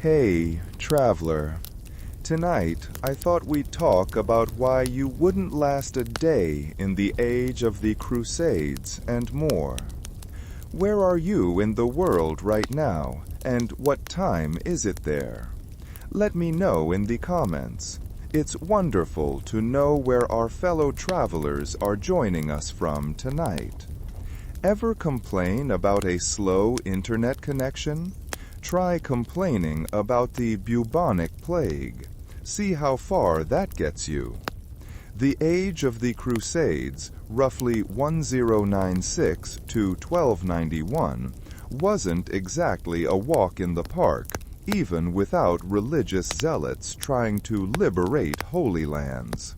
Hey, traveler. Tonight, I thought we'd talk about why you wouldn't last a day in the age of the Crusades and more. Where are you in the world right now, and what time is it there? Let me know in the comments. It's wonderful to know where our fellow travelers are joining us from tonight. Ever complain about a slow internet connection? Try complaining about the bubonic plague. See how far that gets you. The age of the Crusades, roughly 1096 to 1291, wasn't exactly a walk in the park, even without religious zealots trying to liberate Holy Lands.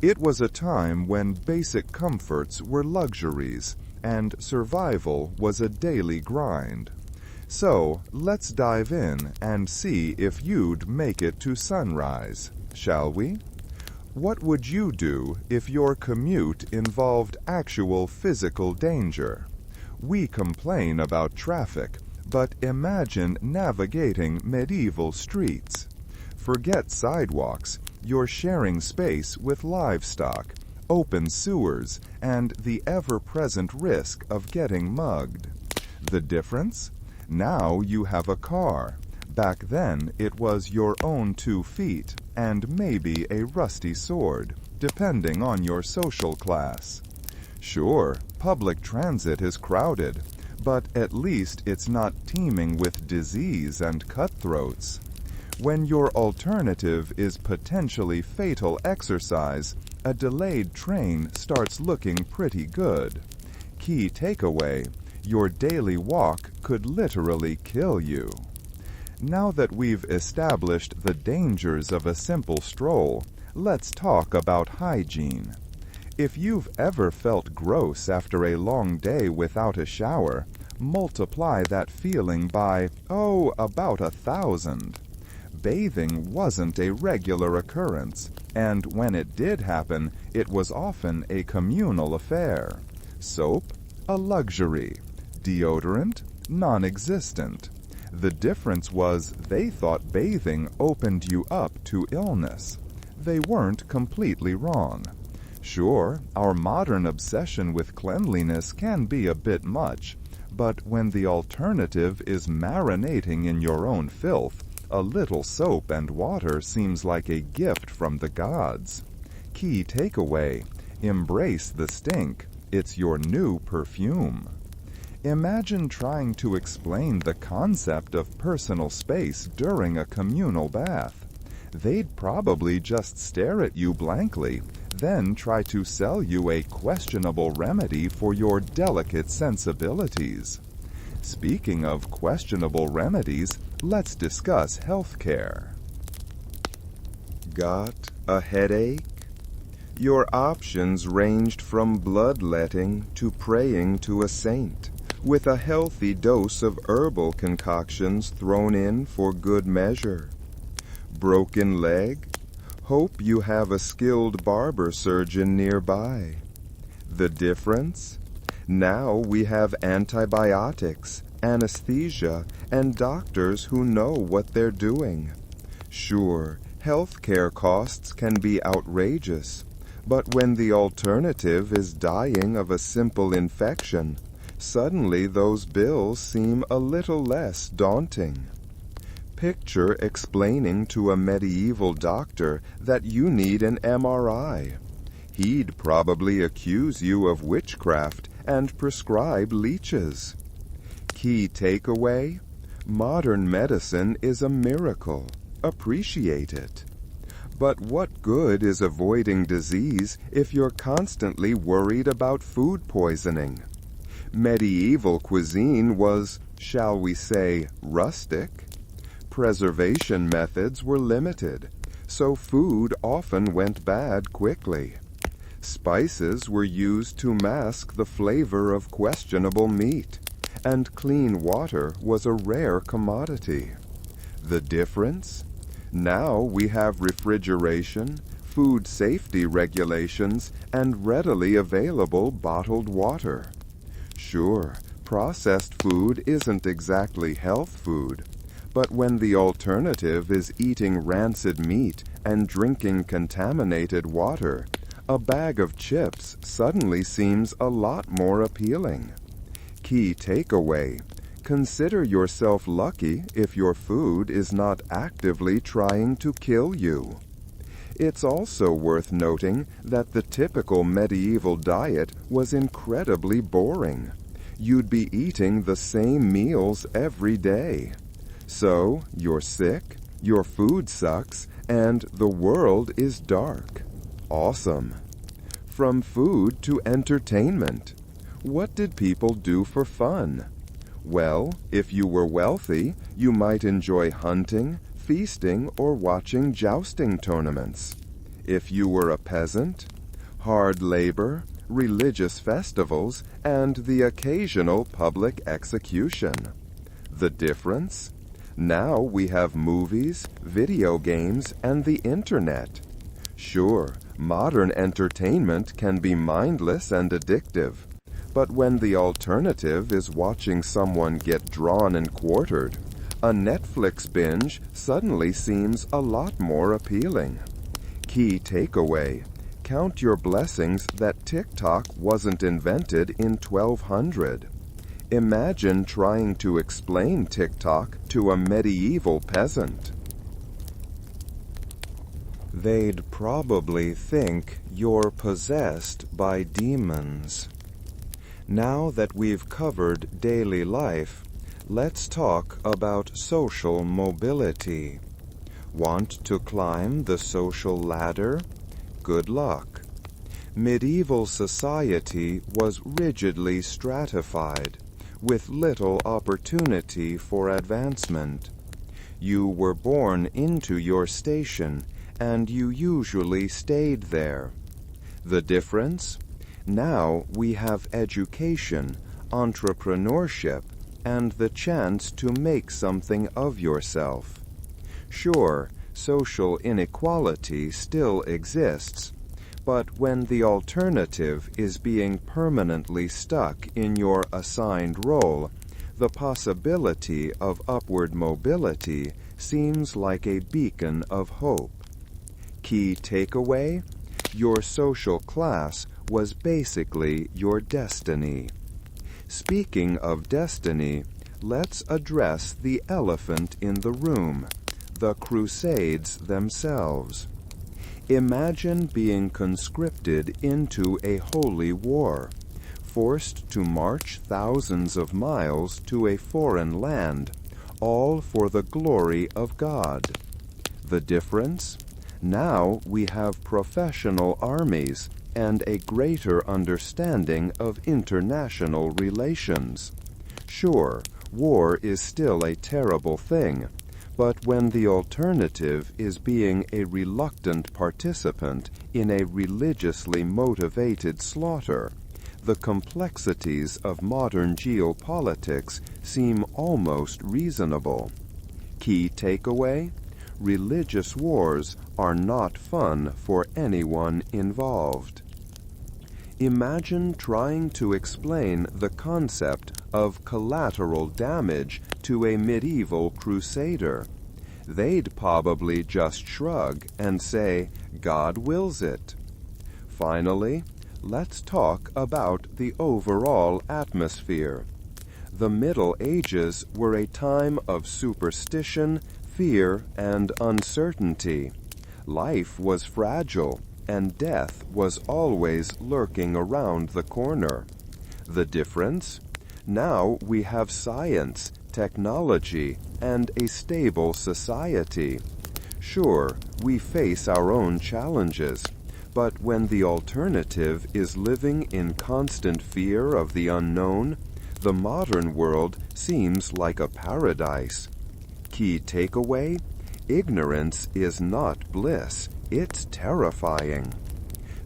It was a time when basic comforts were luxuries, and survival was a daily grind. So, let's dive in and see if you'd make it to sunrise, shall we? What would you do if your commute involved actual physical danger? We complain about traffic, but imagine navigating medieval streets. Forget sidewalks, you're sharing space with livestock, open sewers, and the ever-present risk of getting mugged. The difference? Now you have a car. Back then it was your own 2 feet and maybe a rusty sword, depending on your social class. Sure, public transit is crowded, but at least it's not teeming with disease and cutthroats. When your alternative is potentially fatal exercise, a delayed train starts looking pretty good. Key takeaway: your daily walk could literally kill you. Now that we've established the dangers of a simple stroll, let's talk about hygiene. If you've ever felt gross after a long day without a shower, multiply that feeling by, about 1,000. Bathing wasn't a regular occurrence, and when it did happen, it was often a communal affair. Soap? A luxury. Deodorant? Non-existent. The difference was they thought bathing opened you up to illness. They weren't completely wrong. Sure, our modern obsession with cleanliness can be a bit much, but when the alternative is marinating in your own filth, a little soap and water seems like a gift from the gods. Key takeaway: embrace the stink. It's your new perfume. Imagine trying to explain the concept of personal space during a communal bath. They'd probably just stare at you blankly, then try to sell you a questionable remedy for your delicate sensibilities. Speaking of questionable remedies, let's discuss healthcare. Got a headache? Your options ranged from bloodletting to praying to a saint, with a healthy dose of herbal concoctions thrown in for good measure. Broken leg? Hope you have a skilled barber surgeon nearby. The difference? Now we have antibiotics, anesthesia, and doctors who know what they're doing. Sure, healthcare costs can be outrageous, but when the alternative is dying of a simple infection, suddenly those bills seem a little less daunting. Picture explaining to a medieval doctor that you need an MRI. He'd probably accuse you of witchcraft and prescribe leeches. Key takeaway: modern medicine is a miracle. Appreciate it. But what good is avoiding disease if you're constantly worried about food poisoning? Medieval cuisine was, shall we say, rustic. Preservation methods were limited, so food often went bad quickly. Spices were used to mask the flavor of questionable meat, and clean water was a rare commodity. The difference? Now we have refrigeration, food safety regulations, and readily available bottled water. Sure, processed food isn't exactly health food, But when the alternative is eating rancid meat and drinking contaminated water, a bag of chips suddenly seems a lot more appealing. Key takeaway: consider yourself lucky if your food is not actively trying to kill you. It's also worth noting that the typical medieval diet was incredibly boring. You'd be eating the same meals every day. So, you're sick, your food sucks, and the world is dark. Awesome. From food to entertainment. What did people do for fun? Well, if you were wealthy, you might enjoy hunting, feasting, or watching jousting tournaments. If you were a peasant, hard labor, religious festivals, and the occasional public execution. The difference? Now we have movies, video games, and the internet. Sure, modern entertainment can be mindless and addictive. But when the alternative is watching someone get drawn and quartered, a Netflix binge suddenly seems a lot more appealing. Key takeaway: count your blessings that TikTok wasn't invented in 1200. Imagine trying to explain TikTok to a medieval peasant. They'd probably think you're possessed by demons. Now that we've covered daily life, let's talk about social mobility. Want to climb the social ladder? Good luck. Medieval society was rigidly stratified, with little opportunity for advancement. You were born into your station, and you usually stayed there. The difference? Now we have education, entrepreneurship, and the chance to make something of yourself. Sure, social inequality still exists, but when the alternative is being permanently stuck in your assigned role, the possibility of upward mobility seems like a beacon of hope. Key takeaway: your social class was basically your destiny. Speaking of destiny, let's address the elephant in the room, the Crusades themselves. Imagine being conscripted into a holy war, forced to march thousands of miles to a foreign land, all for the glory of God. The difference? Now we have professional armies and a greater understanding of international relations. Sure, war is still a terrible thing, but when the alternative is being a reluctant participant in a religiously motivated slaughter, the complexities of modern geopolitics seem almost reasonable. Key takeaway: religious wars are not fun for anyone involved. Imagine trying to explain the concept of collateral damage to a medieval crusader. They'd probably just shrug and say, "God wills it." Finally, let's talk about the overall atmosphere. The Middle Ages were a time of superstition, fear, and uncertainty. Life was fragile, and death was always lurking around the corner. The difference? Now we have science, technology, and a stable society. Sure, we face our own challenges, but when the alternative is living in constant fear of the unknown, the modern world seems like a paradise. Key takeaway: ignorance is not bliss, it's terrifying.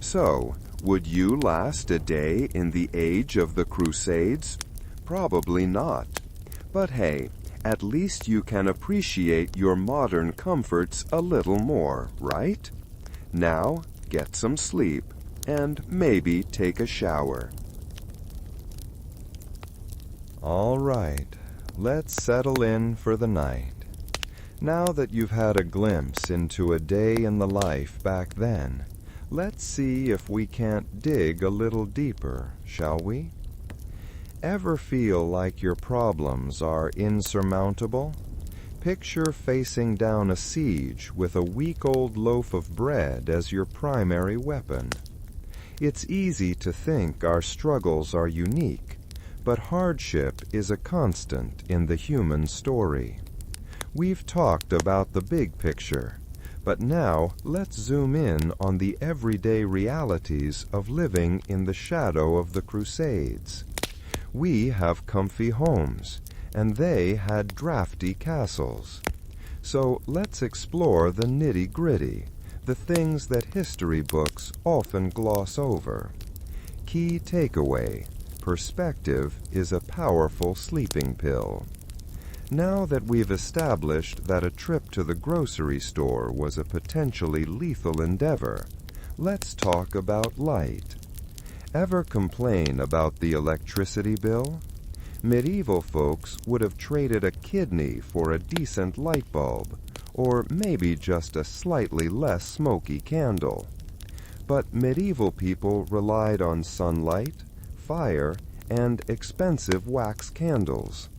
So, would you last a day in the age of the Crusades? Probably not. But hey, at least you can appreciate your modern comforts a little more, right? Now, get some sleep, and maybe take a shower. All right, let's settle in for the night. Now that you've had a glimpse into a day in the life back then, let's see if we can't dig a little deeper, shall we? Ever feel like your problems are insurmountable? Picture facing down a siege with a week-old loaf of bread as your primary weapon. It's easy to think our struggles are unique, but hardship is a constant in the human story. We've talked about the big picture, but now let's zoom in on the everyday realities of living in the shadow of the Crusades. We have comfy homes, and they had drafty castles. So let's explore the nitty-gritty, the things that history books often gloss over. Key takeaway: perspective is a powerful sleeping pill. Now that we've established that a trip to the grocery store was a potentially lethal endeavor, let's talk about light. Ever complain about the electricity bill? Medieval folks would have traded a kidney for a decent light bulb, or maybe just a slightly less smoky candle. But medieval people relied on sunlight, fire, and expensive wax candles.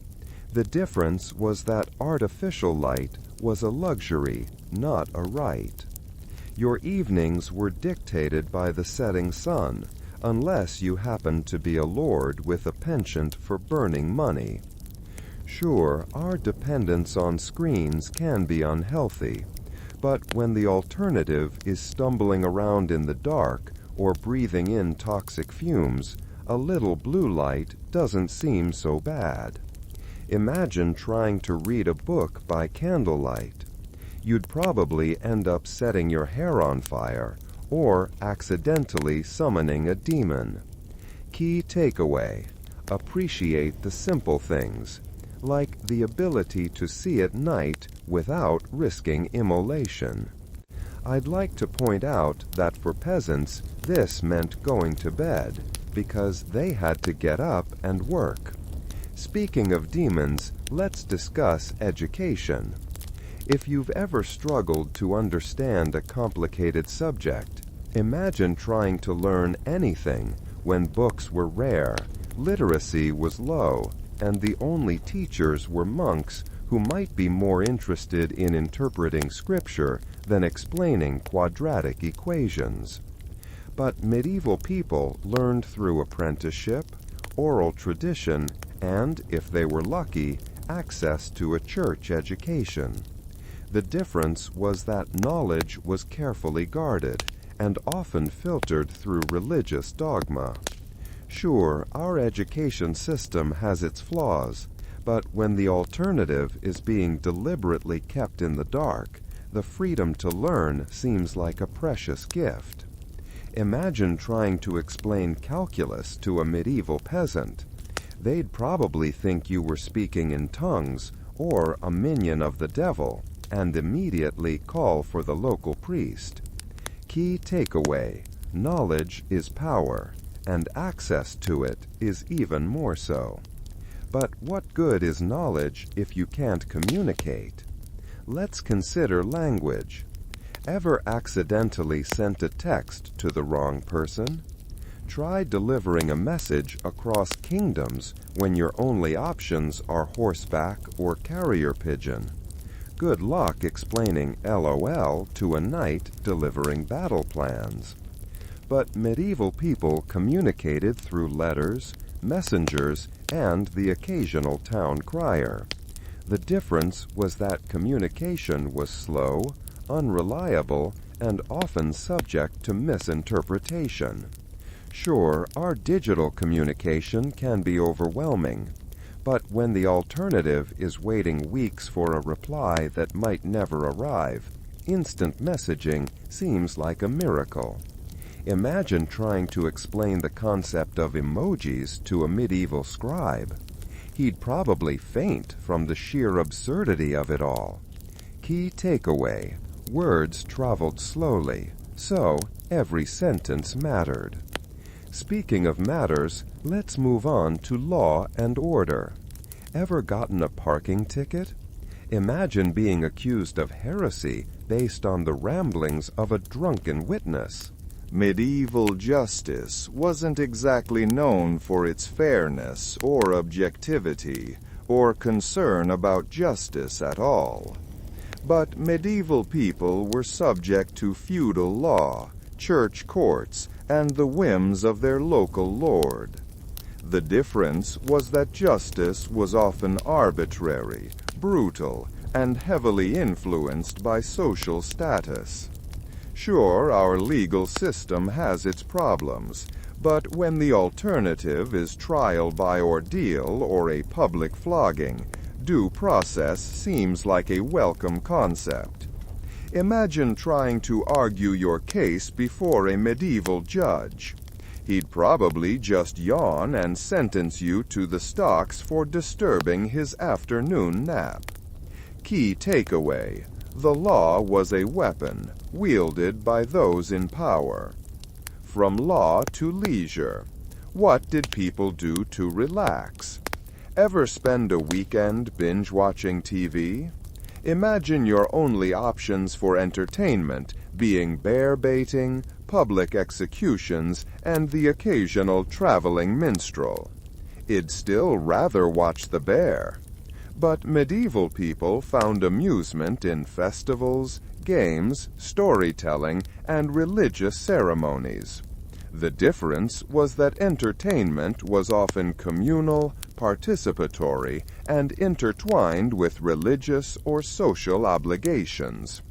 The difference was that artificial light was a luxury, not a right. Your evenings were dictated by the setting sun, unless you happened to be a lord with a penchant for burning money. Sure, our dependence on screens can be unhealthy, but when the alternative is stumbling around in the dark or breathing in toxic fumes, a little blue light doesn't seem so bad. Imagine trying to read a book by candlelight. You'd probably end up setting your hair on fire or accidentally summoning a demon. Key takeaway: appreciate the simple things, like the ability to see at night without risking immolation. I'd like to point out that for peasants, this meant going to bed, because they had to get up and work. Speaking of demons, let's discuss education. If you've ever struggled to understand a complicated subject, imagine trying to learn anything when books were rare, literacy was low, and the only teachers were monks who might be more interested in interpreting scripture than explaining quadratic equations. But medieval people learned through apprenticeship, oral tradition, and, if they were lucky, access to a church education. The difference was that knowledge was carefully guarded and often filtered through religious dogma. Sure, our education system has its flaws, but when the alternative is being deliberately kept in the dark, the freedom to learn seems like a precious gift. Imagine trying to explain calculus to a medieval peasant. They'd probably think you were speaking in tongues or a minion of the devil, and immediately call for the local priest. Key takeaway: knowledge is power, and access to it is even more so. But what good is knowledge if you can't communicate? Let's consider language. Ever accidentally sent a text to the wrong person? Try delivering a message across kingdoms when your only options are horseback or carrier pigeon. Good luck explaining LOL to a knight delivering battle plans. But medieval people communicated through letters, messengers, and the occasional town crier. The difference was that communication was slow, unreliable, and often subject to misinterpretation. Sure, our digital communication can be overwhelming, but when the alternative is waiting weeks for a reply that might never arrive, instant messaging seems like a miracle. Imagine trying to explain the concept of emojis to a medieval scribe. He'd probably faint from the sheer absurdity of it all. Key takeaway: words traveled slowly, so every sentence mattered. Speaking of matters, let's move on to law and order. Ever gotten a parking ticket? Imagine being accused of heresy based on the ramblings of a drunken witness. Medieval justice wasn't exactly known for its fairness or objectivity or concern about justice at all. But medieval people were subject to feudal law, church courts, and the whims of their local lord. The difference was that justice was often arbitrary, brutal, and heavily influenced by social status. Sure, our legal system has its problems, but when the alternative is trial by ordeal or a public flogging, due process seems like a welcome concept. Imagine trying to argue your case before a medieval judge. He'd probably just yawn and sentence you to the stocks for disturbing his afternoon nap. Key takeaway: the law was a weapon, wielded by those in power. From law to leisure. What did people do to relax? Ever spend a weekend binge-watching TV? Imagine your only options for entertainment being bear-baiting, public executions, and the occasional traveling minstrel. I'd still rather watch the bear. But medieval people found amusement in festivals, games, storytelling, and religious ceremonies. The difference was that entertainment was often communal, participatory, and intertwined with religious or social obligations.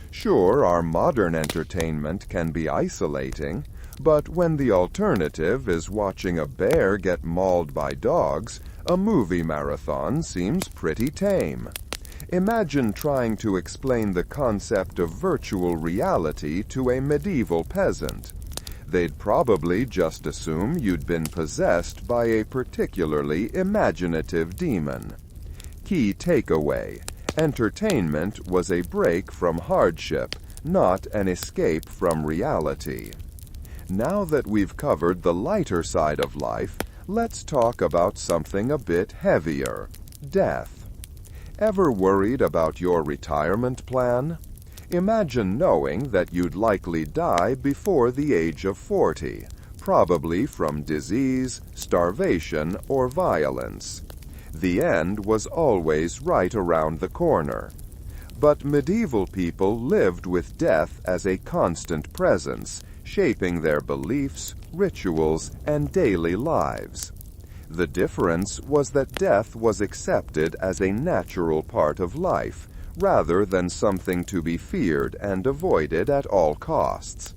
Sure, our modern entertainment can be isolating, but when the alternative is watching a bear get mauled by dogs, a movie marathon seems pretty tame. Imagine trying to explain the concept of virtual reality to a medieval peasant. They'd probably just assume you'd been possessed by a particularly imaginative demon. Key takeaway: entertainment was a break from hardship, not an escape from reality. Now that we've covered the lighter side of life, let's talk about something a bit heavier: death. Ever worried about your retirement plan? Imagine knowing that you'd likely die before the age of 40, probably from disease, starvation, or violence. The end was always right around the corner. But medieval people lived with death as a constant presence, shaping their beliefs, rituals, and daily lives. The difference was that death was accepted as a natural part of life, rather than something to be feared and avoided at all costs.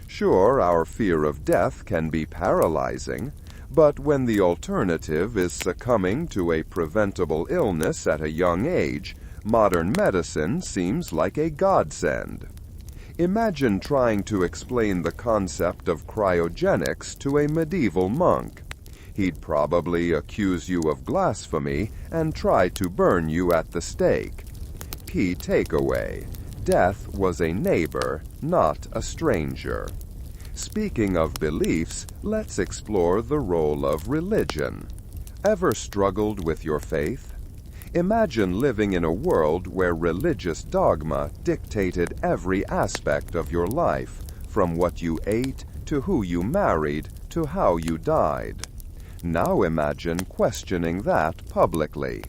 Sure, our fear of death can be paralyzing, but when the alternative is succumbing to a preventable illness at a young age, modern medicine seems like a godsend. Imagine trying to explain the concept of cryogenics to a medieval monk. He'd probably accuse you of blasphemy and try to burn you at the stake. Key takeaway: death was a neighbor, not a stranger. Speaking of beliefs, let's explore the role of religion. Ever struggled with your faith? Imagine living in a world where religious dogma dictated every aspect of your life, from what you ate, to who you married, to how you died. Now imagine questioning that publicly.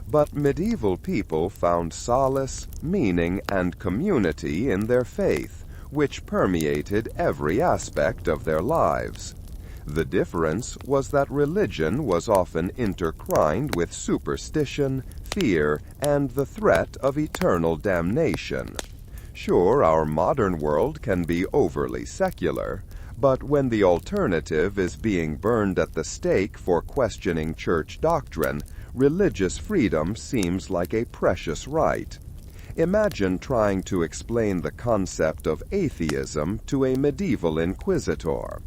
But medieval people found solace, meaning, and community in their faith, which permeated every aspect of their lives. The difference was that religion was often intertwined with superstition, fear, and the threat of eternal damnation. Sure, our modern world can be overly secular, but when the alternative is being burned at the stake for questioning church doctrine, religious freedom seems like a precious right. Imagine trying to explain the concept of atheism to a medieval inquisitor.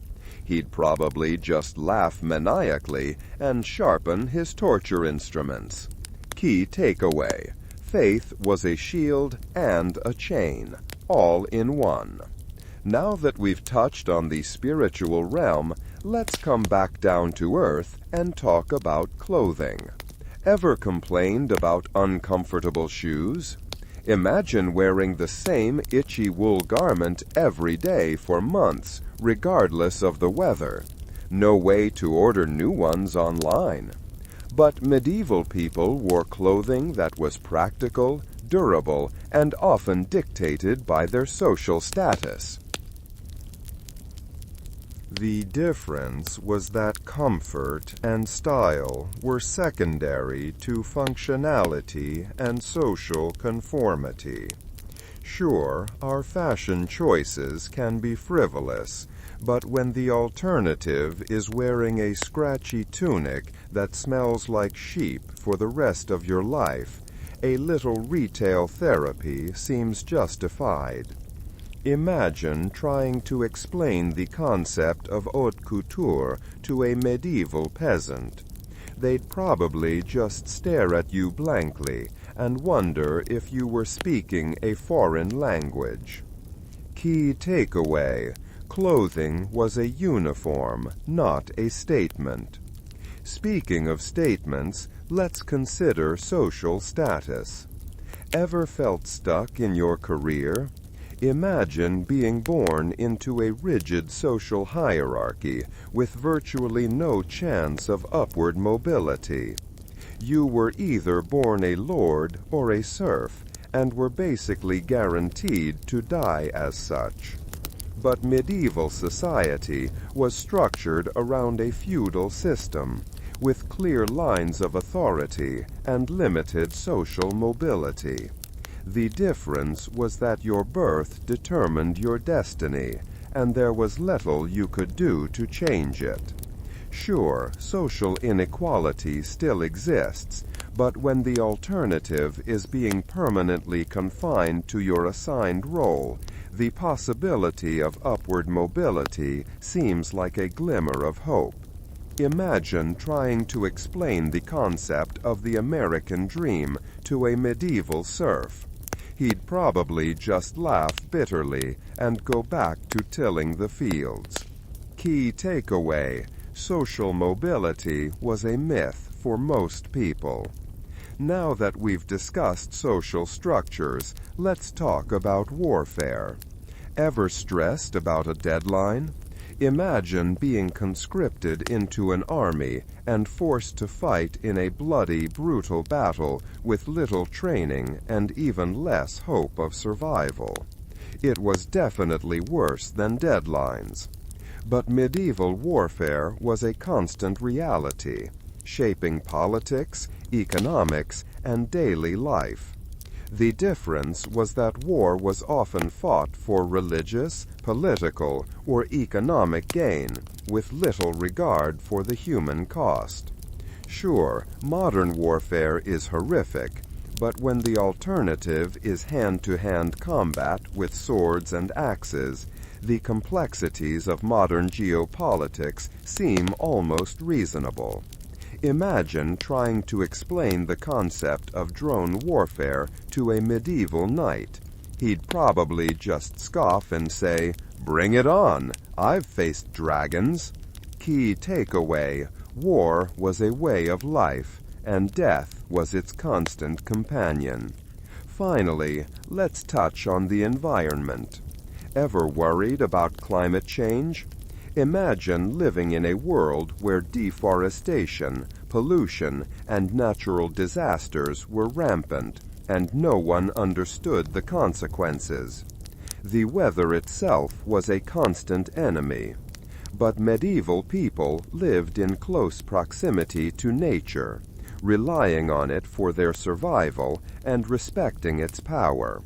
He'd probably just laugh maniacally and sharpen his torture instruments. Key takeaway: faith was a shield and a chain, all in one. Now that we've touched on the spiritual realm, let's come back down to earth and talk about clothing. Ever complained about uncomfortable shoes? Imagine wearing the same itchy wool garment every day for months, regardless of the weather. No way to order new ones online. But medieval people wore clothing that was practical, durable, and often dictated by their social status. The difference was that comfort and style were secondary to functionality and social conformity. Sure, our fashion choices can be frivolous, but when the alternative is wearing a scratchy tunic that smells like sheep for the rest of your life, a little retail therapy seems justified. Imagine trying to explain the concept of haute couture to a medieval peasant. They'd probably just stare at you blankly and wonder if you were speaking a foreign language. Key takeaway: clothing was a uniform, not a statement. Speaking of statements, let's consider social status. Ever felt stuck in your career? Imagine being born into a rigid social hierarchy with virtually no chance of upward mobility. You were either born a lord or a serf, and were basically guaranteed to die as such. But medieval society was structured around a feudal system, with clear lines of authority and limited social mobility. The difference was that your birth determined your destiny, and there was little you could do to change it. Sure, social inequality still exists, but when the alternative is being permanently confined to your assigned role, the possibility of upward mobility seems like a glimmer of hope. Imagine trying to explain the concept of the American dream to a medieval serf. He'd probably just laugh bitterly and go back to tilling the fields. Key takeaway: social mobility was a myth for most people. Now that we've discussed social structures, let's talk about warfare. Ever stressed about a deadline? Imagine being conscripted into an army and forced to fight in a bloody, brutal battle with little training and even less hope of survival. It was definitely worse than deadlines. But medieval warfare was a constant reality, shaping politics, economics, and daily life. The difference was that war was often fought for religious, political, or economic gain, with little regard for the human cost. Sure, modern warfare is horrific, but when the alternative is hand-to-hand combat with swords and axes, the complexities of modern geopolitics seem almost reasonable. Imagine trying to explain the concept of drone warfare to a medieval knight. He'd probably just scoff and say, "Bring it on! I've faced dragons." Key takeaway: war was a way of life, and death was its constant companion. Finally, let's touch on the environment. Ever worried about climate change? Imagine living in a world where deforestation, pollution, and natural disasters were rampant, and no one understood the consequences. The weather itself was a constant enemy. But medieval people lived in close proximity to nature, relying on it for their survival and respecting its power.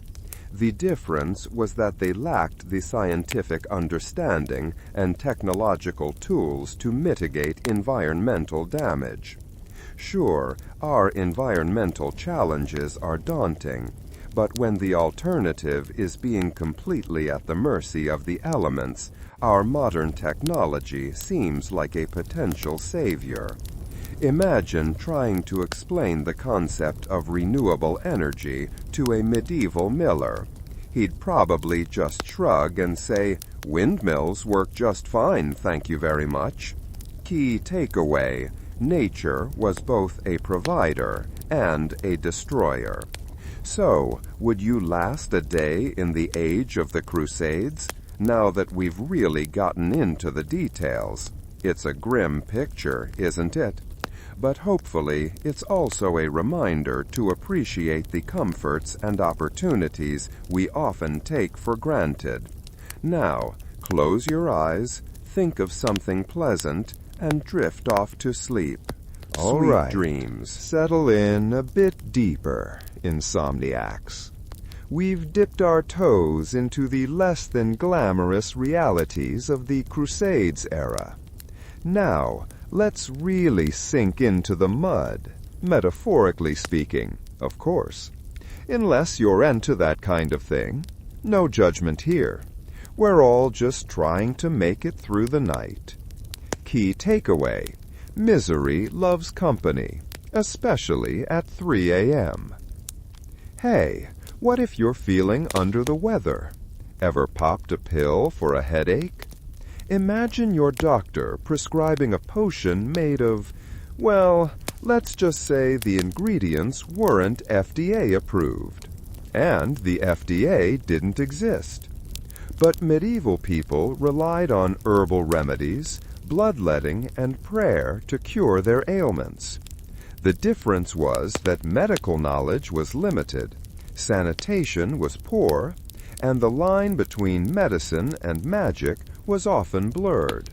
The difference was that they lacked the scientific understanding and technological tools to mitigate environmental damage. Sure, our environmental challenges are daunting, but when the alternative is being completely at the mercy of the elements, our modern technology seems like a potential savior. Imagine trying to explain the concept of renewable energy to a medieval miller. He'd probably just shrug and say, "Windmills work just fine, thank you very much." Key takeaway: Nature was both a provider and a destroyer. So, would you last a day in the age of the Crusades? Now that we've really gotten into the details. It's a grim picture, isn't it? But hopefully, it's also a reminder to appreciate the comforts and opportunities we often take for granted. Now, close your eyes, think of something pleasant, and drift off to sleep. All Sweet right. dreams. Settle in a bit deeper, insomniacs. We've dipped our toes into the less than glamorous realities of the Crusades era. Now, let's really sink into the mud, metaphorically speaking, of course. Unless you're into that kind of thing, no judgment here. We're all just trying to make it through the night. Key takeaway: misery loves company, especially at 3 a.m. Hey, what if you're feeling under the weather? Ever popped a pill for a headache? Imagine your doctor prescribing a potion made of, well, let's just say the ingredients weren't FDA approved. And the FDA didn't exist. But medieval people relied on herbal remedies, bloodletting, and prayer to cure their ailments. The difference was that medical knowledge was limited, sanitation was poor, and the line between medicine and magic was often blurred.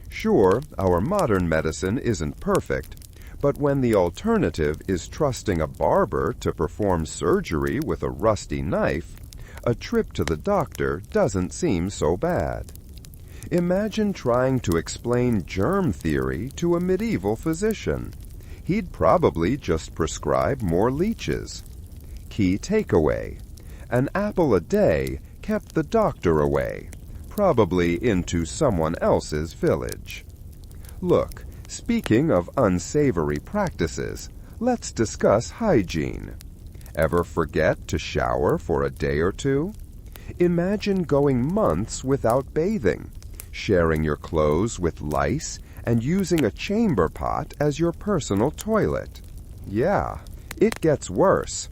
Sure, our modern medicine isn't perfect, but when the alternative is trusting a barber to perform surgery with a rusty knife, a trip to the doctor doesn't seem so bad. Imagine trying to explain germ theory to a medieval physician. He'd probably just prescribe more leeches. Key takeaway: an apple a day kept the doctor away, probably into someone else's village. Look, speaking of unsavory practices, let's discuss hygiene. Ever forget to shower for a day or two? Imagine going months without bathing, sharing your clothes with lice, and using a chamber pot as your personal toilet. Yeah, it gets worse.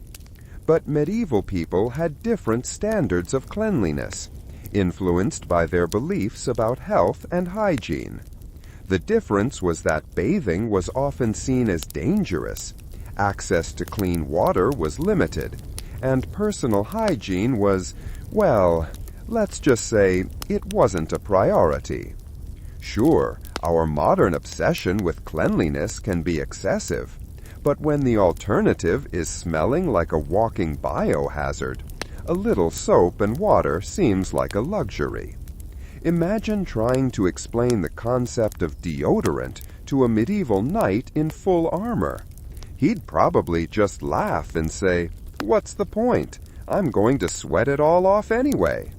But medieval people had different standards of cleanliness, influenced by their beliefs about health and hygiene. The difference was that bathing was often seen as dangerous, access to clean water was limited, and personal hygiene was, well, let's just say it wasn't a priority. Sure, our modern obsession with cleanliness can be excessive, but when the alternative is smelling like a walking biohazard, a little soap and water seems like a luxury. Imagine trying to explain the concept of deodorant to a medieval knight in full armor. He'd probably just laugh and say, "What's the point? I'm going to sweat it all off anyway."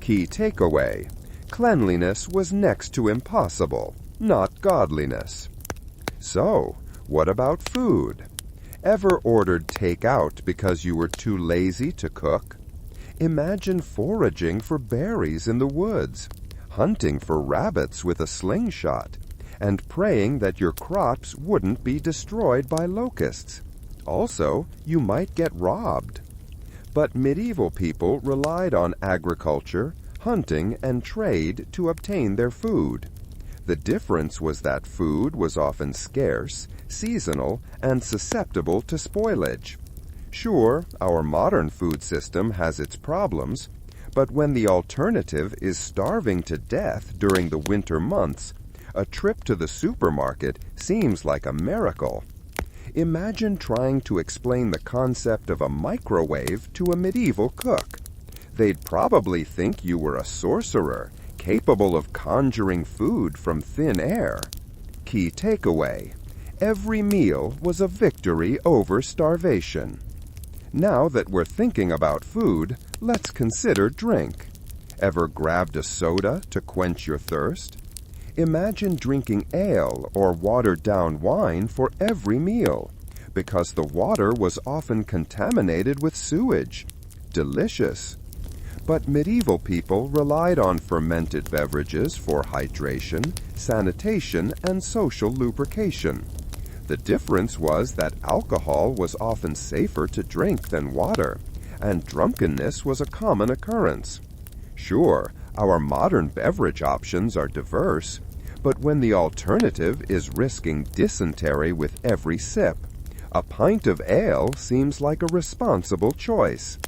Key takeaway: cleanliness was next to impossible, not godliness. So, what about food? Ever ordered takeout because you were too lazy to cook? Imagine foraging for berries in the woods, hunting for rabbits with a slingshot, and praying that your crops wouldn't be destroyed by locusts. Also, you might get robbed. But medieval people relied on agriculture, hunting, and trade to obtain their food. The difference was that food was often scarce, seasonal, and susceptible to spoilage. Sure, our modern food system has its problems, but when the alternative is starving to death during the winter months, a trip to the supermarket seems like a miracle. Imagine trying to explain the concept of a microwave to a medieval cook. They'd probably think you were a sorcerer, capable of conjuring food from thin air. Key takeaway: every meal was a victory over starvation. Now that we're thinking about food, let's consider drink. Ever grabbed a soda to quench your thirst? Imagine drinking ale or watered-down wine for every meal, because the water was often contaminated with sewage. Delicious. But medieval people relied on fermented beverages for hydration, sanitation, and social lubrication. The difference was that alcohol was often safer to drink than water, and drunkenness was a common occurrence. Sure, our modern beverage options are diverse, but when the alternative is risking dysentery with every sip, a pint of ale seems like a responsible choice.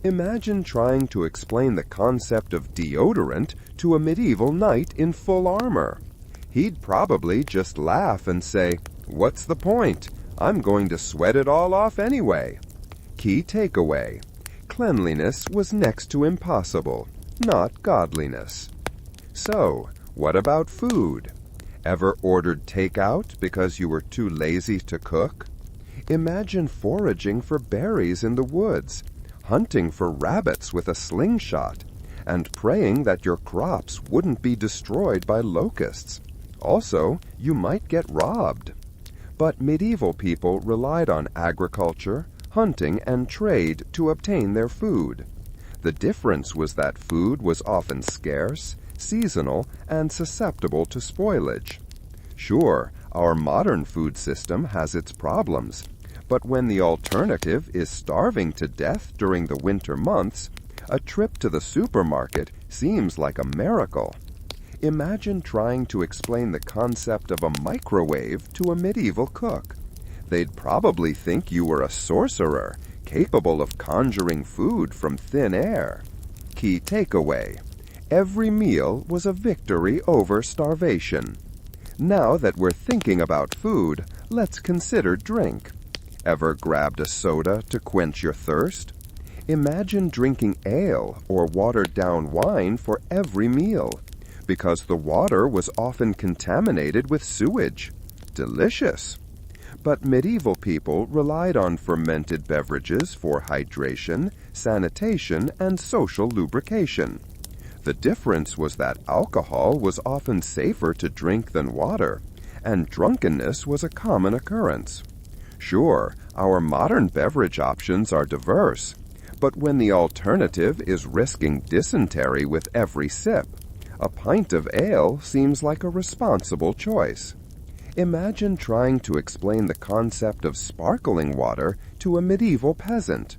Imagine trying to explain the concept of deodorant to a medieval knight in full armor. He'd probably just laugh and say, "What's the point? I'm going to sweat it all off anyway." Key takeaway: cleanliness was next to impossible, not godliness. So, what about food? Ever ordered takeout because you were too lazy to cook? Imagine foraging for berries in the woods, hunting for rabbits with a slingshot, and praying that your crops wouldn't be destroyed by locusts. Also, you might get robbed. But medieval people relied on agriculture, hunting, and trade to obtain their food. The difference was that food was often scarce, seasonal, and susceptible to spoilage. Sure, our modern food system has its problems, but when the alternative is starving to death during the winter months, a trip to the supermarket seems like a miracle. Imagine trying to explain the concept of a microwave to a medieval cook. They'd probably think you were a sorcerer, capable of conjuring food from thin air. Key takeaway: every meal was a victory over starvation. Now that we're thinking about food, let's consider drink. Ever grabbed a soda to quench your thirst? Imagine drinking ale or watered-down wine for every meal, because the water was often contaminated with sewage. Delicious! But medieval people relied on fermented beverages for hydration, sanitation, and social lubrication. The difference was that alcohol was often safer to drink than water, and drunkenness was a common occurrence. Sure, our modern beverage options are diverse, but when the alternative is risking dysentery with every sip, a pint of ale seems like a responsible choice. Imagine trying to explain the concept of sparkling water to a medieval peasant.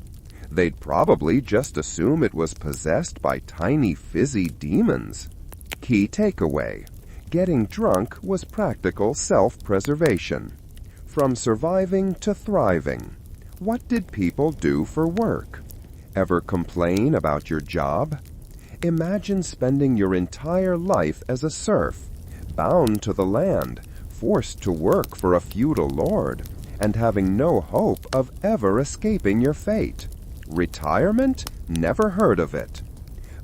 They'd probably just assume it was possessed by tiny fizzy demons. Key takeaway: getting drunk was practical self-preservation. From surviving to thriving, what did people do for work? Ever complain about your job? Imagine spending your entire life as a serf, bound to the land, forced to work for a feudal lord, and having no hope of ever escaping your fate. Retirement? Never heard of it.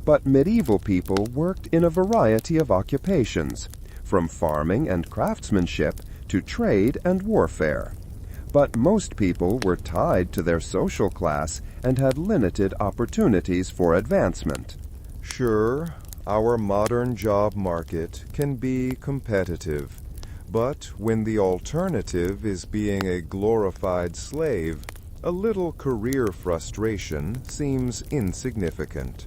But medieval people worked in a variety of occupations, from farming and craftsmanship to trade and warfare. But most people were tied to their social class and had limited opportunities for advancement. Sure, our modern job market can be competitive, but when the alternative is being a glorified slave, a little career frustration seems insignificant.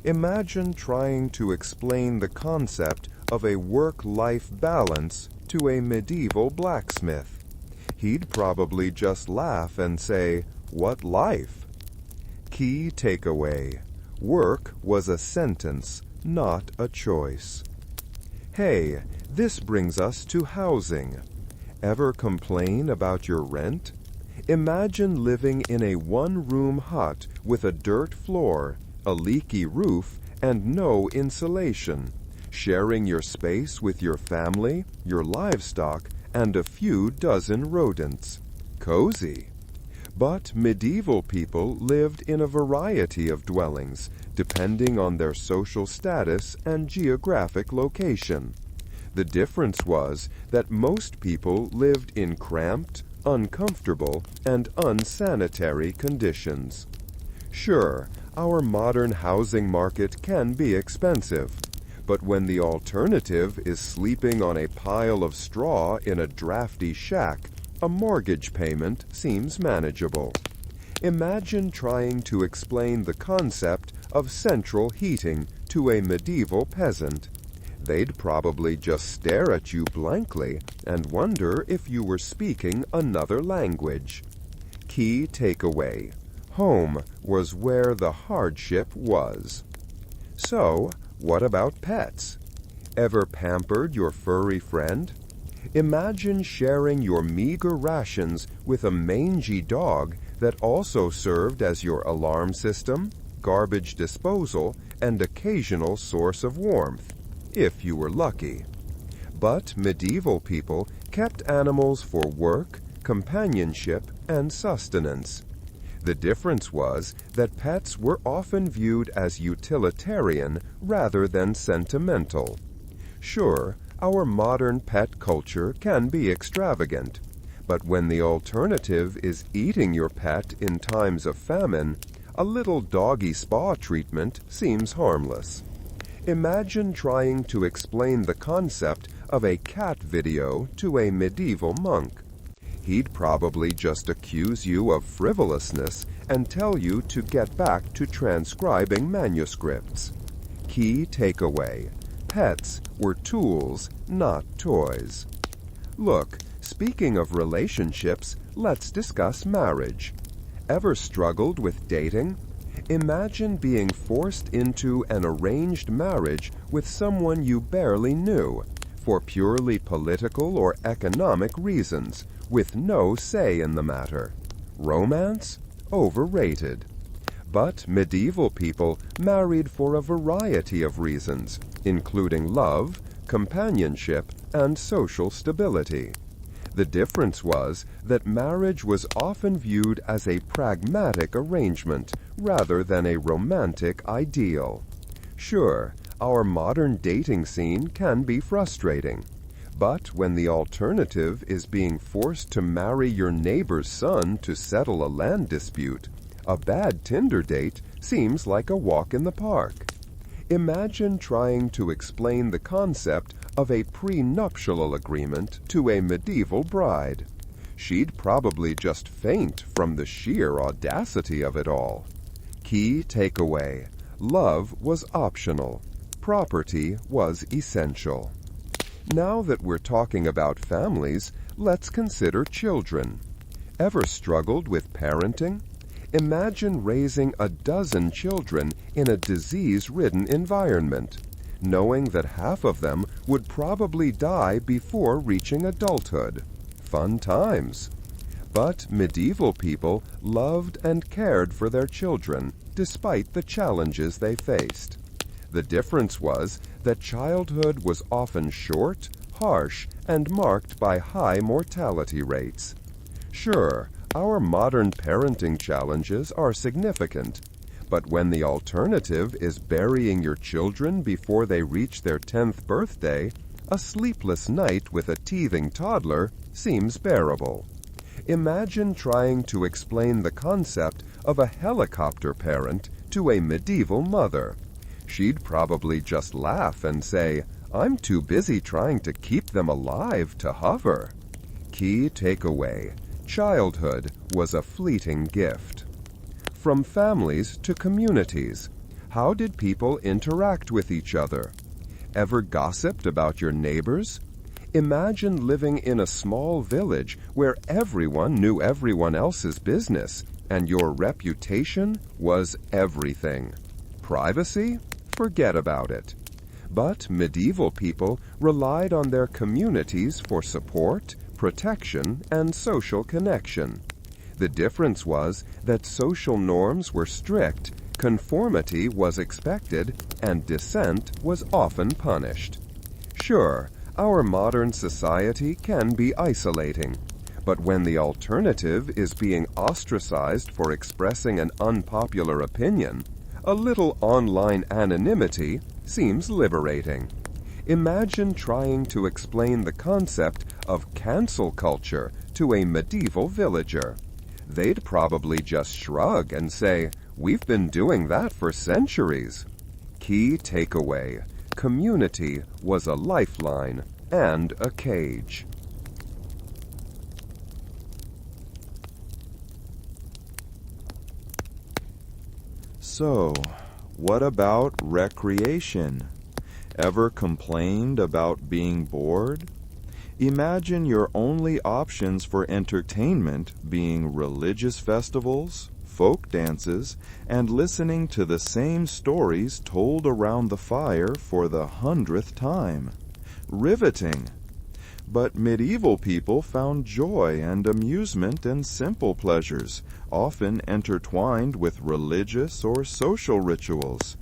Imagine trying to explain the concept of a work-life balance to a medieval blacksmith. He'd probably just laugh and say, "What life?" Key takeaway: work was a sentence, not a choice. Hey, this brings us to housing. Ever complain about your rent? Imagine living in a one-room hut with a dirt floor, a leaky roof, and no insulation, sharing your space with your family, your livestock, and a few dozen rodents. Cozy. But medieval people lived in a variety of dwellings, depending on their social status and geographic location. The difference was that most people lived in cramped, uncomfortable, and unsanitary conditions. Sure, our modern housing market can be expensive, but when the alternative is sleeping on a pile of straw in a drafty shack, a mortgage payment seems manageable. Imagine trying to explain the concept of central heating to a medieval peasant. They'd probably just stare at you blankly and wonder if you were speaking another language. Key takeaway: home was where the hardship was. So, what about pets? Ever pampered your furry friend? Imagine sharing your meager rations with a mangy dog that also served as your alarm system, garbage disposal, and occasional source of warmth, if you were lucky. But medieval people kept animals for work, companionship, and sustenance. The difference was that pets were often viewed as utilitarian rather than sentimental. Sure, our modern pet culture can be extravagant, but when the alternative is eating your pet in times of famine, a little doggy spa treatment seems harmless. Imagine trying to explain the concept of a cat video to a medieval monk. He'd probably just accuse you of frivolousness and tell you to get back to transcribing manuscripts. Key takeaway: pets were tools, not toys. Look, speaking of relationships, let's discuss marriage. Ever struggled with dating? Imagine being forced into an arranged marriage with someone you barely knew, for purely political or economic reasons, with no say in the matter. Romance? Overrated. But medieval people married for a variety of reasons, including love, companionship, and social stability. The difference was that marriage was often viewed as a pragmatic arrangement rather than a romantic ideal. Sure, our modern dating scene can be frustrating, but when the alternative is being forced to marry your neighbor's son to settle a land dispute, a bad Tinder date seems like a walk in the park. Imagine trying to explain the concept of a prenuptial agreement to a medieval bride. She'd probably just faint from the sheer audacity of it all. Key takeaway: love was optional. Property was essential. Now that we're talking about families, let's consider children. Ever struggled with parenting? Imagine raising a dozen children in a disease-ridden environment, knowing that half of them would probably die before reaching adulthood. Fun times. But medieval people loved and cared for their children, despite the challenges they faced. The difference was that childhood was often short, harsh, and marked by high mortality rates. Sure, our modern parenting challenges are significant, but when the alternative is burying your children before they reach their 10th birthday, a sleepless night with a teething toddler seems bearable. Imagine trying to explain the concept of a helicopter parent to a medieval mother. She'd probably just laugh and say, "I'm too busy trying to keep them alive to hover." Key takeaway: childhood was a fleeting gift. From families to communities, how did people interact with each other? Ever gossiped about your neighbors? Imagine living in a small village where everyone knew everyone else's business, and your reputation was everything. Privacy? Forget about it. But medieval people relied on their communities for support, protection, and social connection. The difference was that social norms were strict, conformity was expected, and dissent was often punished. Sure, our modern society can be isolating, but when the alternative is being ostracized for expressing an unpopular opinion, a little online anonymity seems liberating. Imagine trying to explain the concept of cancel culture to a medieval villager. They'd probably just shrug and say, "We've been doing that for centuries." Key takeaway: community was a lifeline and a cage. So, What about recreation? Ever complained about being bored? Imagine your only options for entertainment being religious festivals, folk dances, and listening to the same stories told around the fire for the 100th time. Riveting! But medieval people found joy and amusement in simple pleasures, often intertwined with religious or social rituals.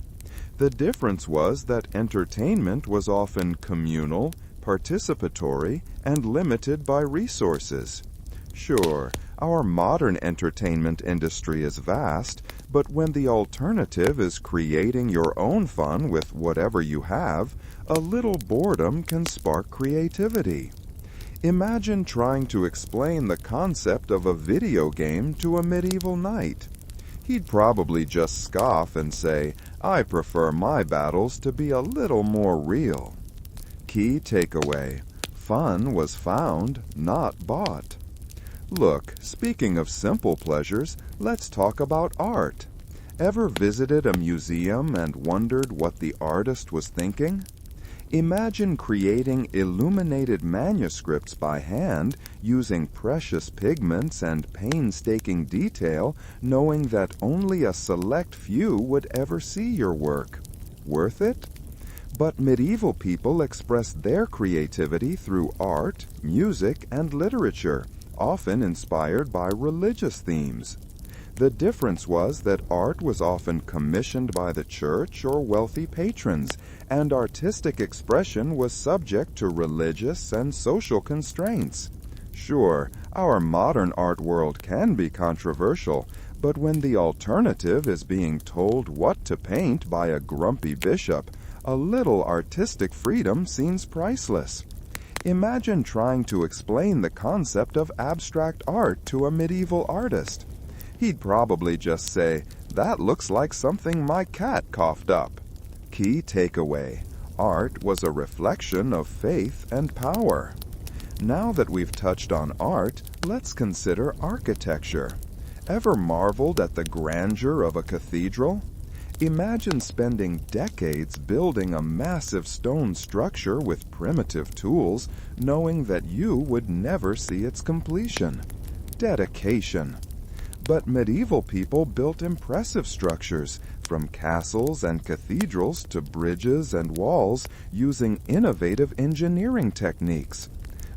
The difference was that entertainment was often communal, participatory, and limited by resources. Sure, our modern entertainment industry is vast, but when the alternative is creating your own fun with whatever you have, a little boredom can spark creativity. Imagine trying to explain the concept of a video game to a medieval knight. He'd probably just scoff and say, "I prefer my battles to be a little more real." Key takeaway: fun was found, not bought. Look, speaking of simple pleasures, let's talk about art. Ever visited a museum and wondered what the artist was thinking? Imagine creating illuminated manuscripts by hand, using precious pigments and painstaking detail, knowing that only a select few would ever see your work. Worth it? But medieval people expressed their creativity through art, music, and literature, often inspired by religious themes. The difference was that art was often commissioned by the church or wealthy patrons, and artistic expression was subject to religious and social constraints. Sure, our modern art world can be controversial, but when the alternative is being told what to paint by a grumpy bishop, a little artistic freedom seems priceless. Imagine trying to explain the concept of abstract art to a medieval artist. He'd probably just say, "That looks like something my cat coughed up." Key takeaway: art was a reflection of faith and power. Now that we've touched on art, let's consider architecture. Ever marveled at the grandeur of a cathedral? Imagine spending decades building a massive stone structure with primitive tools, knowing that you would never see its completion. Dedication. But medieval people built impressive structures, from castles and cathedrals to bridges and walls, using innovative engineering techniques.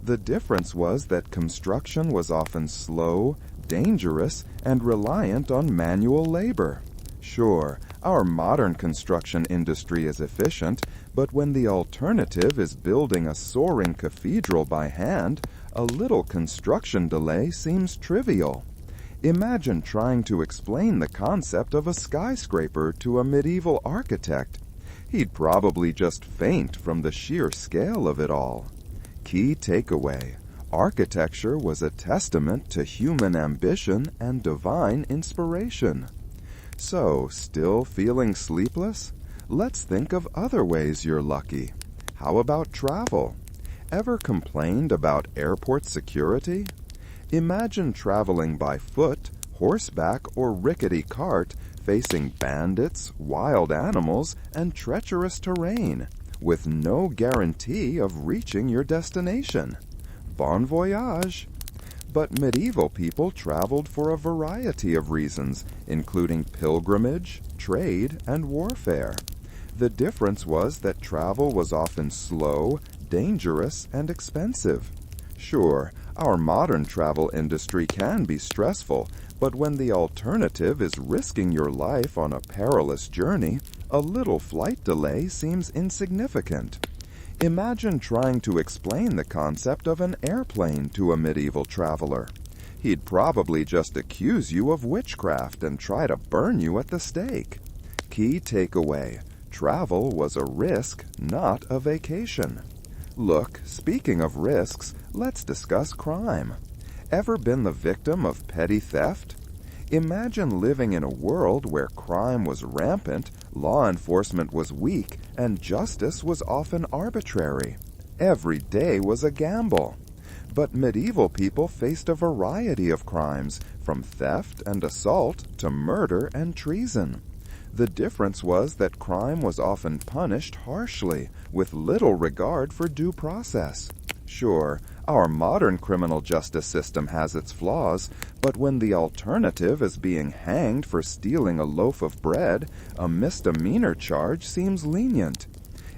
The difference was that construction was often slow, dangerous, and reliant on manual labor. Sure, our modern construction industry is efficient, but when the alternative is building a soaring cathedral by hand, a little construction delay seems trivial. Imagine trying to explain the concept of a skyscraper to a medieval architect. He'd probably just faint from the sheer scale of it all. Key takeaway: architecture was a testament to human ambition and divine inspiration. So, still feeling sleepless? Let's think of other ways you're lucky. How about travel? Ever complained about airport security? Imagine traveling by foot, horseback, or rickety cart, facing bandits, wild animals, and treacherous terrain, with no guarantee of reaching your destination. Bon voyage! But medieval people traveled for a variety of reasons, including pilgrimage, trade, and warfare. The difference was that travel was often slow, dangerous, and expensive. Sure, our modern travel industry can be stressful, but when the alternative is risking your life on a perilous journey, a little flight delay seems insignificant. Imagine trying to explain the concept of an airplane to a medieval traveler. He'd probably just accuse you of witchcraft and try to burn you at the stake. Key takeaway: travel was a risk, not a vacation. Look, speaking of risks, let's discuss crime. Ever been the victim of petty theft? Imagine living in a world where crime was rampant, law enforcement was weak, and justice was often arbitrary. Every day was a gamble. But medieval people faced a variety of crimes, from theft and assault to murder and treason. The difference was that crime was often punished harshly, with little regard for due process. Sure, our modern criminal justice system has its flaws, but when the alternative is being hanged for stealing a loaf of bread, a misdemeanor charge seems lenient.